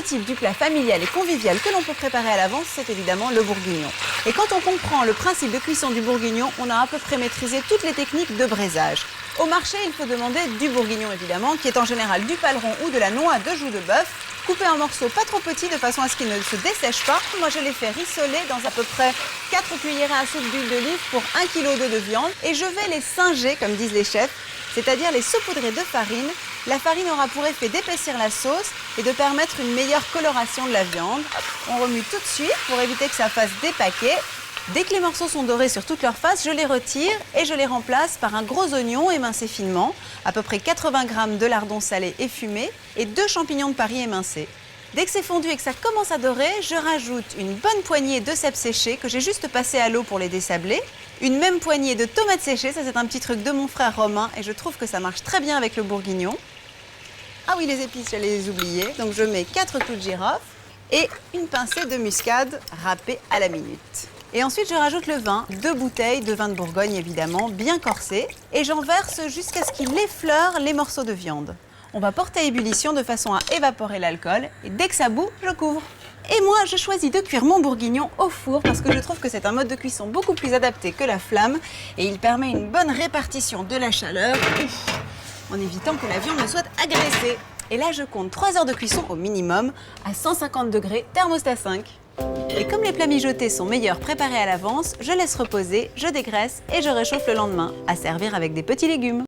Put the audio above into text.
prototype du plat familial et convivial que l'on peut préparer à l'avance, c'est évidemment le bourguignon. Et quand on comprend le principe de cuisson du bourguignon, on a à peu près maîtrisé toutes les techniques de braisage. Au marché, il faut demander du bourguignon évidemment, qui est en général du paleron ou de la noix de joue de bœuf, coupé en morceaux pas trop petits de façon à ce qu'il ne se dessèche pas. Moi, je l'ai fait rissoler dans à peu près 4 cuillerées à soupe d'huile d'olive pour 1 kg d'eau de viande. Et je vais les singer, comme disent les chefs, c'est-à-dire les saupoudrer de farine. La farine aura pour effet d'épaissir la sauce et de permettre une meilleure coloration de la viande. On remue tout de suite pour éviter que ça fasse des paquets. Dès que les morceaux sont dorés sur toute leur face, je les retire et je les remplace par un gros oignon émincé finement, à peu près 80 g de lardons salés et fumés et 2 champignons de Paris émincés. Dès que c'est fondu et que ça commence à dorer, je rajoute une bonne poignée de cèpes séchés que j'ai juste passé à l'eau pour les désabler, une même poignée de tomates séchées, ça c'est un petit truc de mon frère Romain et je trouve que ça marche très bien avec le bourguignon. Ah oui, les épices, j'allais les oublier, donc je mets 4 clous de girofle et une pincée de muscade râpée à la minute. Et ensuite, je rajoute le vin, 2 bouteilles de vin de Bourgogne évidemment, bien corsé, et j'en verse jusqu'à ce qu'il effleure les morceaux de viande. On va porter à ébullition de façon à évaporer l'alcool, et dès que ça bout, je couvre. Et moi, je choisis de cuire mon bourguignon au four parce que je trouve que c'est un mode de cuisson beaucoup plus adapté que la flamme, et il permet une bonne répartition de la chaleur, en évitant que la viande ne soit agressée. Et là, je compte 3 heures de cuisson au minimum, à 150 degrés, thermostat 5. Et comme les plats mijotés sont meilleurs préparés à l'avance, je laisse reposer, je dégraisse et je réchauffe le lendemain, à servir avec des petits légumes.